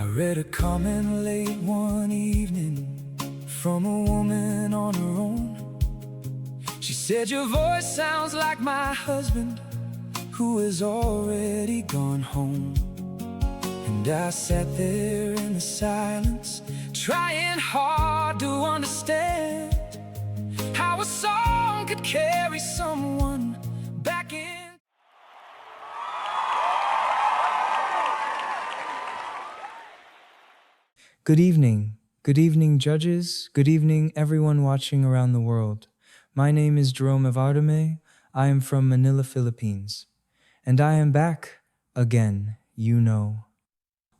I read a comment late one evening from a woman on her own. She said, "Your voice sounds like my husband, who has already gone home." And I sat there in the silence, trying hard to understand how a song could carry someone back in. Good evening judges, good evening everyone watching around the world. My name is Jerome Evardome, I am from Manila, Philippines. And I am back again, you know.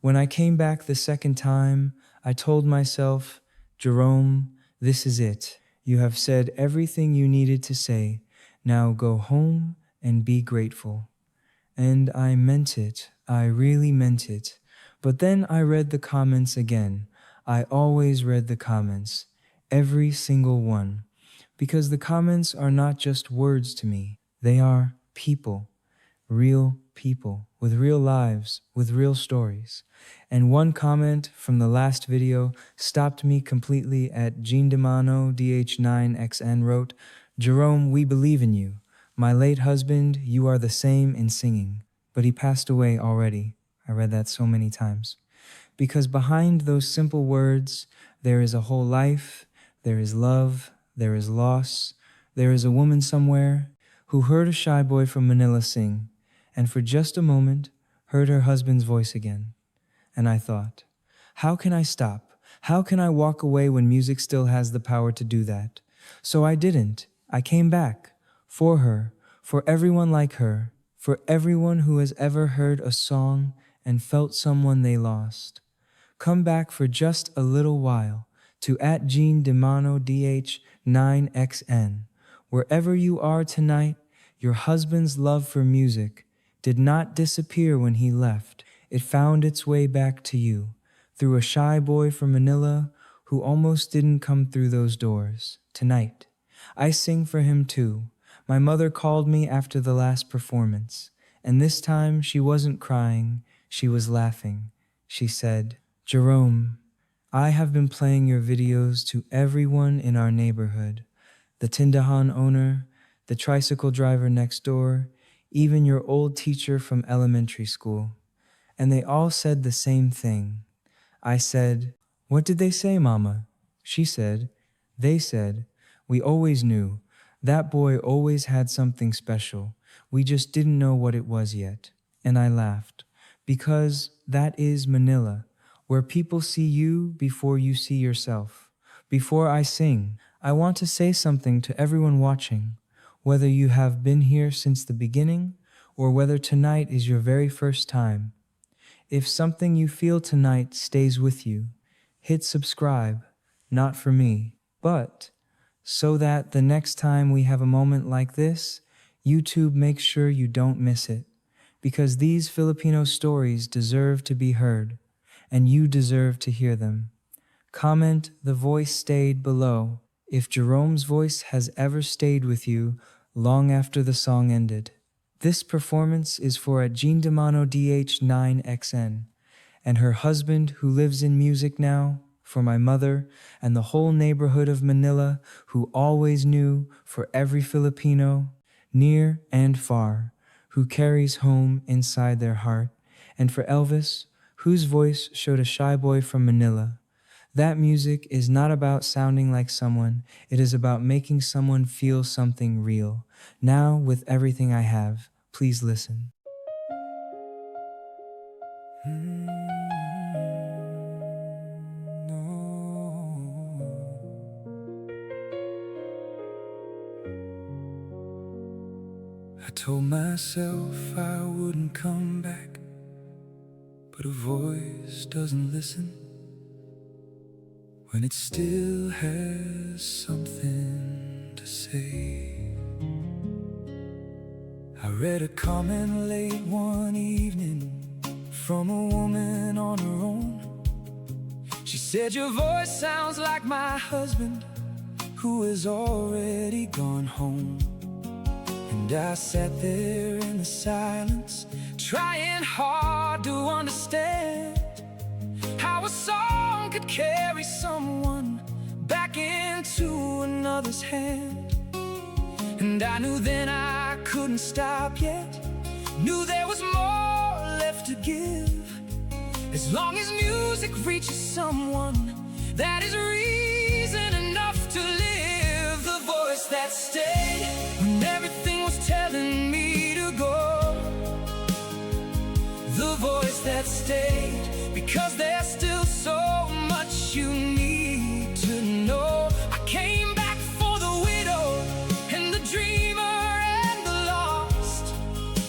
When I came back the second time, I told myself, Jerome, this is it. You have said everything you needed to say, now go home and be grateful. And I meant it, I really meant it. But then I read the comments again. I always read the comments, every single one. Because the comments are not just words to me, they are people, real people, with real lives, with real stories. And one comment from the last video stopped me completely at Jean Demano DH9XN wrote, "Jerome, we believe in you. My late husband, you are the same in singing, but he passed away already." I read that so many times. Because behind those simple words, there is a whole life, there is love, there is loss, there is a woman somewhere who heard a shy boy from Manila sing, and for just a moment, heard her husband's voice again. And I thought, how can I stop? How can I walk away when music still has the power to do that? So I didn't. I came back. For her, for everyone like her, for everyone who has ever heard a song and felt someone they lost. Come back for just a little while to @Jean Demano DH9XN. Wherever you are tonight, your husband's love for music did not disappear when he left. It found its way back to you through a shy boy from Manila who almost didn't come through those doors. Tonight, I sing for him too. My mother called me after the last performance, and this time she wasn't crying, she was laughing. She said, "Jerome, I have been playing your videos to everyone in our neighborhood, the tindahan owner, the tricycle driver next door, even your old teacher from elementary school. And they all said the same thing." I said, "What did they say, Mama?" She said, "They said, we always knew. That boy always had something special. We just didn't know what it was yet." And I laughed. Because that is Manila, where people see you before you see yourself. Before I sing, I want to say something to everyone watching, whether you have been here since the beginning or whether tonight is your very first time. If something you feel tonight stays with you, hit subscribe, not for me, but so that the next time we have a moment like this, YouTube makes sure you don't miss it. Because these Filipino stories deserve to be heard, and you deserve to hear them. Comment "The voice stayed" below if Jerome's voice has ever stayed with you long after the song ended. This performance is for Jean Demano DH9XN and her husband who lives in music now, for my mother and the whole neighborhood of Manila who always knew, for every Filipino, near and far, who carries home inside their heart, and for Elvis, whose voice showed a shy boy from Manila. That music is not about sounding like someone, it is about making someone feel something real. Now, with everything I have, please listen. I told myself I wouldn't come back, but a voice doesn't listen when it still has something to say. I read a comment late one evening from a woman on her own. She said, "Your voice sounds like my husband, who has already gone home." And I sat there in the silence, trying hard to understand a song could carry someone back into another's hand. And I knew then I couldn't stop yet, knew there was more left to give. As long as music reaches someone, that is reason enough to live. The voice that stayed when everything was telling me to go. The voice that stayed because there's still so much you need to know. I came back for the widow and the dreamer and the lost.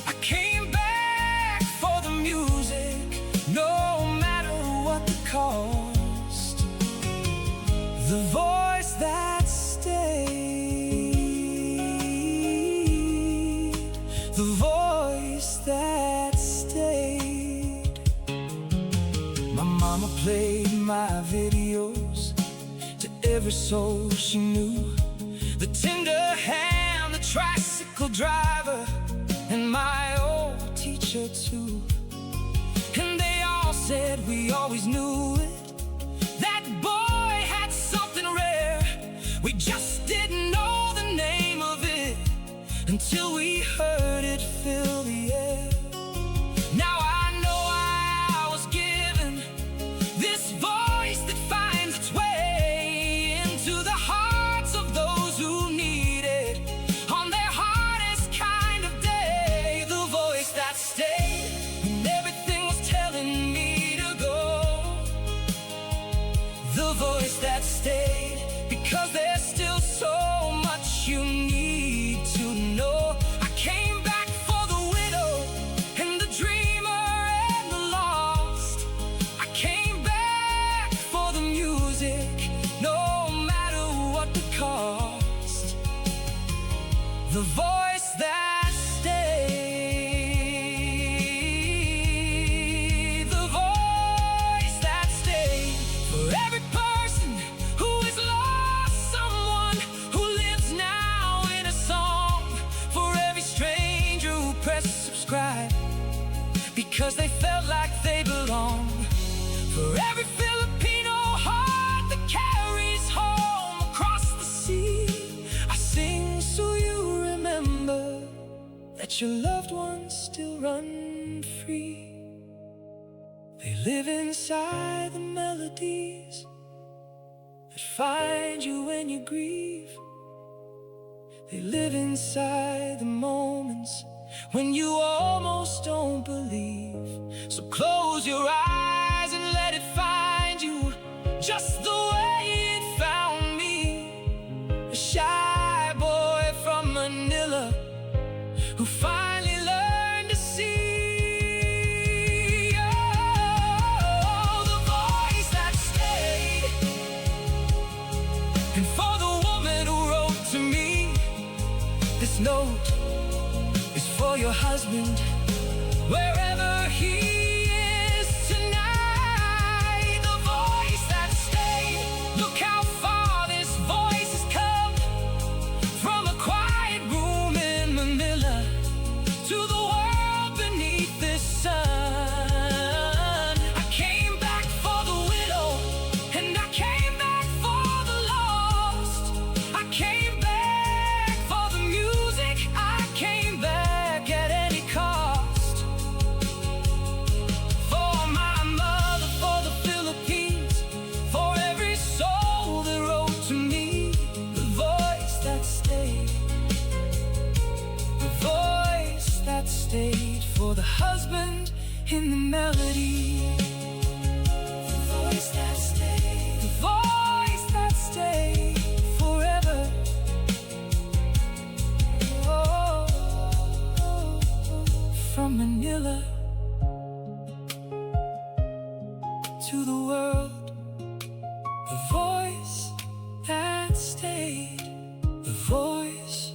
I came back for the music, no matter what the cost. The voice that stayed, the voice that stayed. My mama played my videos to every soul she knew. The tender hand, the tricycle driver, and my old teacher too. And they all said we always knew it, that boy had something rare. We just didn't know the name of it until we heard it fill the air. Now I know I was given this voice that finds its way into the hearts of those who need it on their hardest kind of day. The voice that stayed when everything was telling me to go. The voice that stayed because there's still so much you need to know. I came back for the widow and the dreamer and the lost. I came back for the music, no matter what the cost. The voice that stayed, the voice that stayed. For every person who has lost someone who lives now in a song. For every stranger who pressed subscribe because they felt like they belong. For every Filipino heart that carries home across the sea, I sing so you remember that your loved ones still run free. They live inside the melodies that find you when you grieve. They live inside the moments when you almost don't believe. So close your eyes and let it find you just the way it found me. A shy boy from Manila who finally learned to see. Oh, the voice that stayed. And for the woman who wrote to me, this note is for your husband, wherever he is tonight. The voice that stayed. Look how far this voice has come, from a quiet room in Manila to the world beneath this sun. I came back for the widow and I came back for the lost. I came back for the music, I came back at any cost. For my mother, for the Philippines, for every soul that wrote to me. The voice that stayed, the voice that stayed. For the husband in the melody, the voice that stayed, the voice that stayed forever. Oh, from Manila to the world, the voice that stayed, the voice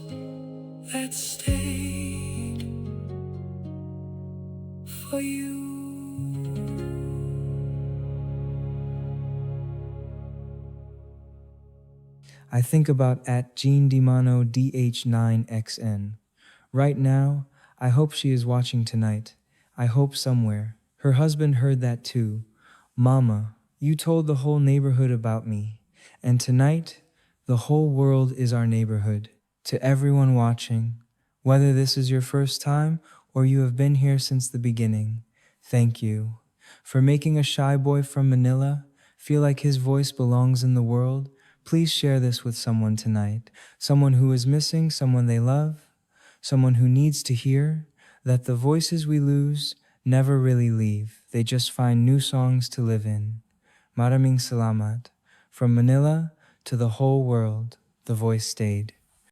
that stayed for you. I think about at Jean Dimano DH9XN. Right now, I hope she is watching tonight. I hope somewhere. Her husband heard that too. Mama, You told the whole neighborhood about me, and tonight, the whole world is our neighborhood. To everyone watching, whether this is your first time or you have been here since the beginning, thank you for making a shy boy from Manila feel like his voice belongs in the world. Please share this with someone tonight, someone who is missing, someone they love, someone who needs to hear that the voices we lose never really leave. They just find new songs to live in. Maraming salamat. From Manila to the whole world, the voice stayed.